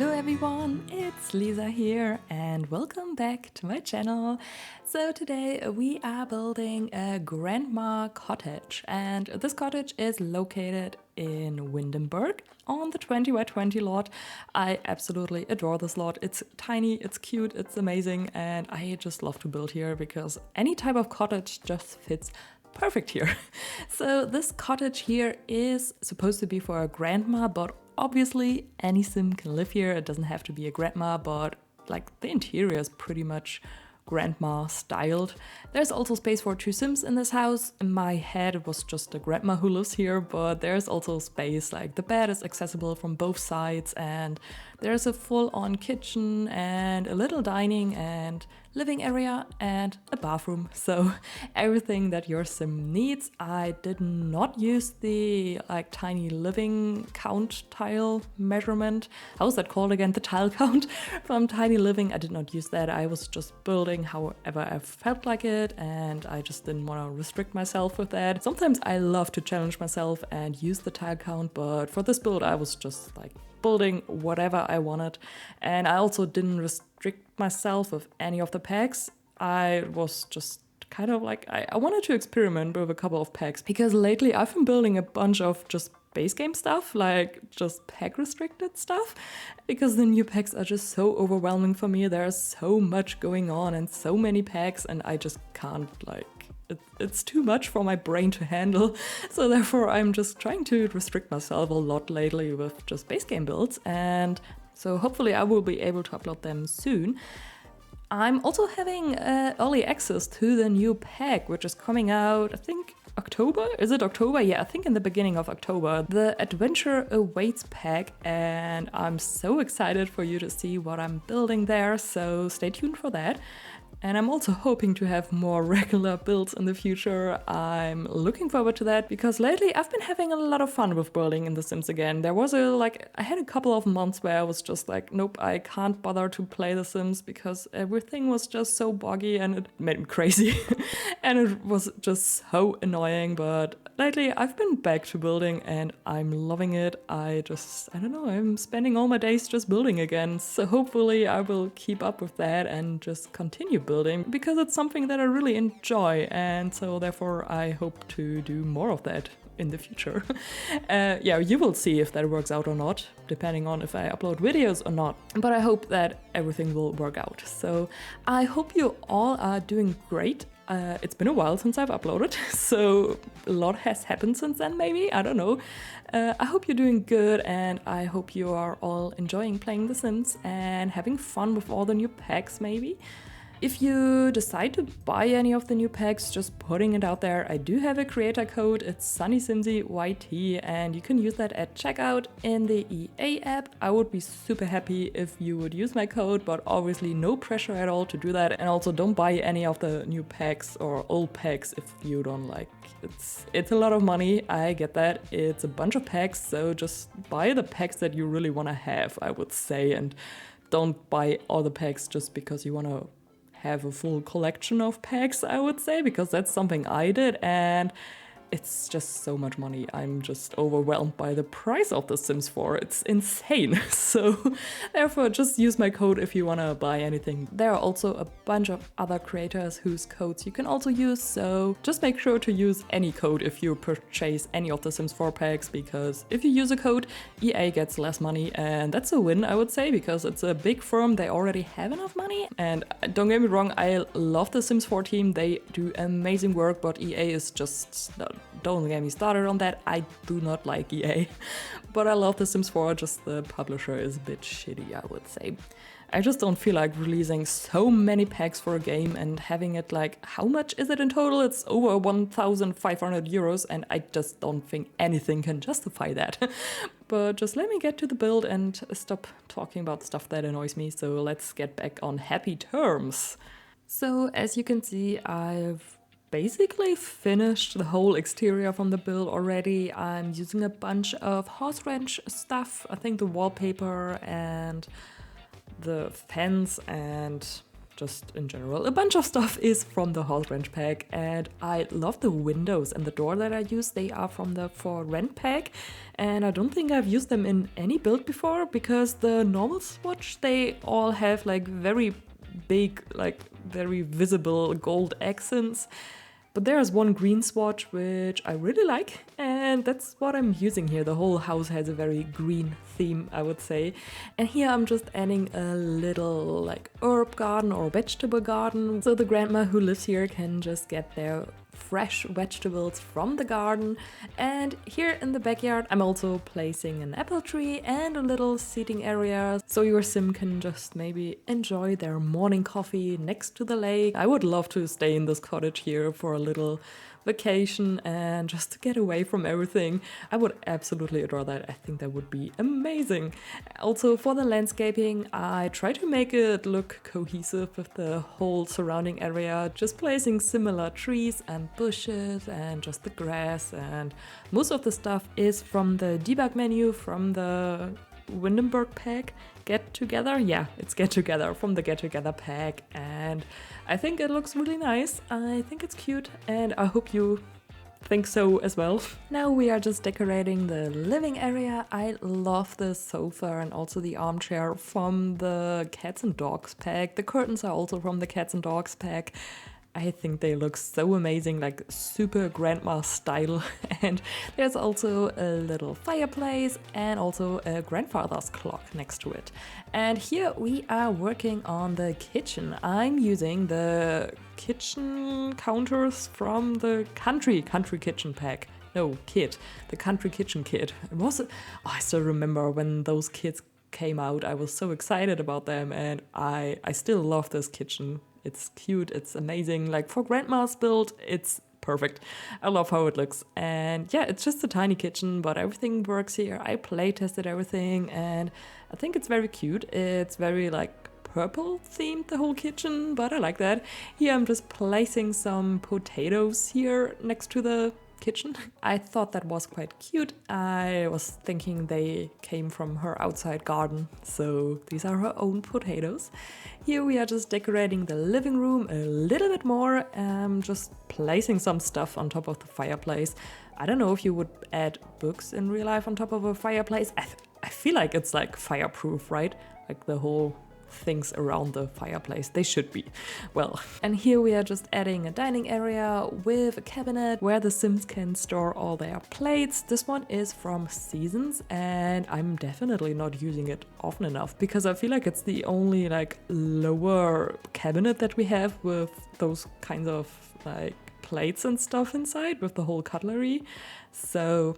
Hello everyone, it's Lisa here and welcome back to my channel. So today we are building a grandma cottage, and this cottage is located in Windenburg on the 20 by 20 lot. I absolutely adore this lot. It's tiny, it's cute, it's amazing, and I just love to build here because any type of cottage just fits perfect here. So this cottage here is supposed to be for a grandma, but obviously any sim can live here. It doesn't have to be a grandma, but like the interior is pretty much grandma styled. There's also space for 2 sims in this house. In my head it was just a grandma who lives here, but there's also space, like the bed is accessible from both sides, and there's a full-on kitchen and a little dining and living area and a bathroom. So everything that your sim needs. I did not use the tiny living count tile measurement. How is that called again? The tile count from tiny living. I did not use that. I was just building however I felt like it, and I just didn't want to restrict myself with that. Sometimes I love to challenge myself and use the tile count, but for this build I was just building whatever I wanted, and I also didn't restrict myself with any of the packs. I was just kind of I wanted to experiment with a couple of packs, because lately I've been building a bunch of just base game stuff, just pack restricted stuff, because the new packs are just so overwhelming for me. There's so much going on and so many packs, and I just can't it's too much for my brain to handle. So therefore I'm just trying to restrict myself a lot lately with just base game builds, and so hopefully I will be able to upload them soon. I'm also having early access to the new pack, which is coming out, I think October? Is it October? Yeah, I think in the beginning of October. The Adventure Awaits pack, and I'm so excited for you to see what I'm building there, so stay tuned for that. And I'm also hoping to have more regular builds in the future. I'm looking forward to that, because lately I've been having a lot of fun with building in The Sims again. There was I had a couple of months where I was just nope, I can't bother to play The Sims because everything was just so buggy and it made me crazy. And it was just so annoying, but lately I've been back to building and I'm loving it. I don't know, I'm spending all my days just building again. So hopefully I will keep up with that and just continue building, because it's something that I really enjoy, and so therefore I hope to do more of that in the future. Yeah, you will see if that works out or not, depending on if I upload videos or not, but I hope that everything will work out. So I hope you all are doing great. It's been a while since I've uploaded, so a lot has happened since then, maybe, I don't know. I hope you're doing good, and I hope you are all enjoying playing The Sims and having fun with all the new packs, maybe. If you decide to buy any of the new packs, just putting it out there, I do have a creator code. It's Sunnysimsie YT, and you can use that at checkout in the EA app. I would be super happy if you would use my code, but obviously no pressure at all to do that. And also don't buy any of the new packs or old packs if you don't like. It's a lot of money, I get that. It's a bunch of packs, so just buy the packs that you really want to have, I would say, and don't buy all the packs just because you want to have a full collection of packs, I would say, because that's something I did, and it's just so much money. I'm just overwhelmed by the price of The Sims 4. It's insane. So therefore just use my code if you want to buy anything. There are also a bunch of other creators whose codes you can also use, so just make sure to use any code if you purchase any of The Sims 4 packs, because if you use a code, EA gets less money, and that's a win, I would say, because it's a big firm, they already have enough money. And don't get me wrong, I love The Sims 4 team, they do amazing work, but EA is just don't get me started on that. I do not like EA, but I love The Sims 4, just the publisher is a bit shitty, I would say. I just don't feel like releasing so many packs for a game and having it how much is it in total? It's over 1,500 euros, and I just don't think anything can justify that. But just let me get to the build and stop talking about stuff that annoys me, so let's get back on happy terms. So as you can see, I've basically finished the whole exterior from the build already. I'm using a bunch of horse ranch stuff. I think the wallpaper and the fence and just in general. A bunch of stuff is from the Horse Ranch pack, and I love the windows and the door that I use. They are from the For Rent pack, and I don't think I've used them in any build before, because the normal swatch, they all have like very big, like very visible gold accents. But there's one green swatch which I really like, and that's what I'm using here. The whole house has a very green theme, I would say. And here I'm just adding a little like herb garden or vegetable garden, so the grandma who lives here can just get their fresh vegetables from the garden. And here in the backyard I'm also placing an apple tree and a little seating area, so your sim can just maybe enjoy their morning coffee next to the lake. I would love to stay in this cottage here for a little vacation and just to get away from everything. I would absolutely adore that. I think that would be amazing. Also for the landscaping, I try to make it look cohesive with the whole surrounding area, just placing similar trees and bushes and just the grass, and most of the stuff is from the debug menu from the Windenburg pack. Get Together? Yeah, it's Get Together from the Get Together pack, and I think it looks really nice. I think it's cute, and I hope you think so as well. Now we are just decorating the living area. I love the sofa and also the armchair from the Cats and Dogs pack. The curtains are also from the Cats and Dogs pack. I think they look so amazing, like super grandma style. And there's also a little fireplace and also a grandfather's clock next to it. And here we are working on the kitchen. I'm using the kitchen counters from the country kitchen pack. No, kit. The country kitchen kit. I still remember when those kits came out. I was so excited about them, and I still love this kitchen. It's cute, it's amazing. Like for grandma's build, it's perfect. I love how it looks. And yeah, it's just a tiny kitchen, but everything works here. I play tested everything, and I think it's very cute. It's very like purple themed, the whole kitchen, but I like that. Here I'm just placing some potatoes here next to the kitchen. I thought that was quite cute. I was thinking they came from her outside garden, so these are her own potatoes. Here we are just decorating the living room a little bit more, just placing some stuff on top of the fireplace. I don't know if you would add books in real life on top of a fireplace. I feel like it's like fireproof, right? Like the whole things around the fireplace, they should be. Well, and here we are just adding a dining area with a cabinet where the Sims can store all their plates. This one is from Seasons, and I'm definitely not using it often enough because I feel like it's the only like lower cabinet that we have with those kinds of like plates and stuff inside with the whole cutlery. So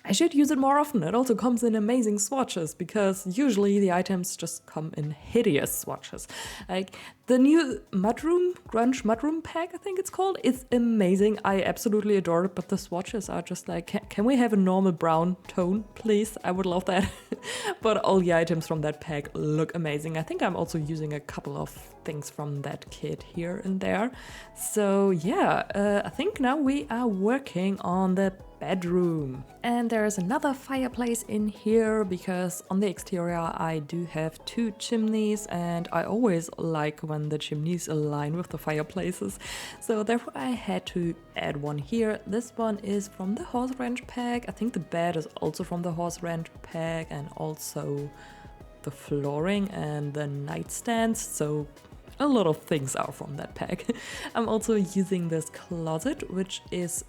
I should use it more often. It also comes in amazing swatches because usually the items just come in hideous swatches. Like the new mudroom, grunge mudroom pack, I think it's called, is amazing. I absolutely adore it, but the swatches are just like, can we have a normal brown tone, please? I would love that. But all the items from that pack look amazing. I think I'm also using a couple of things from that kit here and there. So yeah, I think now we are working on the bedroom. And there's another fireplace in here because on the exterior I do have two chimneys, and I always like when the chimneys align with the fireplaces. So therefore I had to add one here. This one is from the Horse Ranch pack. I think the bed is also from the Horse Ranch pack, and also the flooring and the nightstands. So a lot of things are from that pack. I'm also using this closet, which is,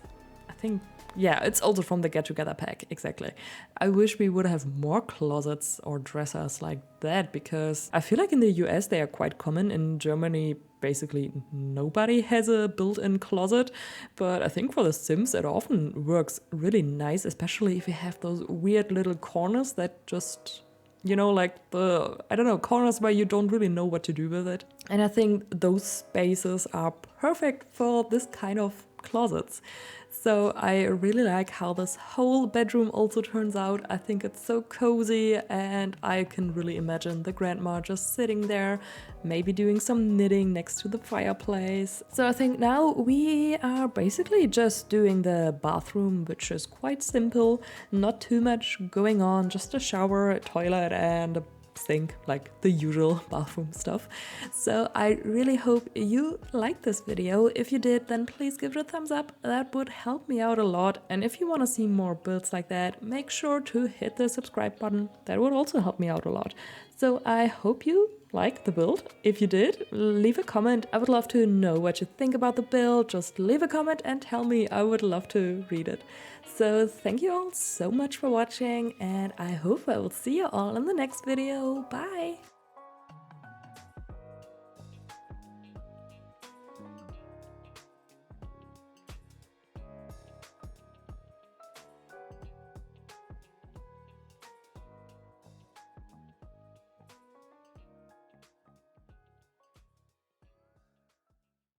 I think, yeah, it's also from the Get Together pack, exactly. I wish we would have more closets or dressers like that, because I feel like in the US they are quite common. In Germany, basically nobody has a built-in closet, but I think for the Sims it often works really nice, especially if you have those weird little corners that just, you know, like the, I don't know, corners where you don't really know what to do with it. And I think those spaces are perfect for this kind of closets. So I really like how this whole bedroom also turns out. I think it's so cozy, and I can really imagine the grandma just sitting there, maybe doing some knitting next to the fireplace. So I think now we are basically just doing the bathroom, which is quite simple, not too much going on, just a shower, a toilet, and a sink, like the usual bathroom stuff. So I really hope you liked this video. If you did, then please give it a thumbs up. That would help me out a lot. And if you want to see more builds like that, make sure to hit the subscribe button. That would also help me out a lot. So I hope you liked the build. If you did, leave a comment. I would love to know what you think about the build. Just leave a comment and tell me. I would love to read it. So thank you all so much for watching, and I hope I will see you all in the next video. Bye!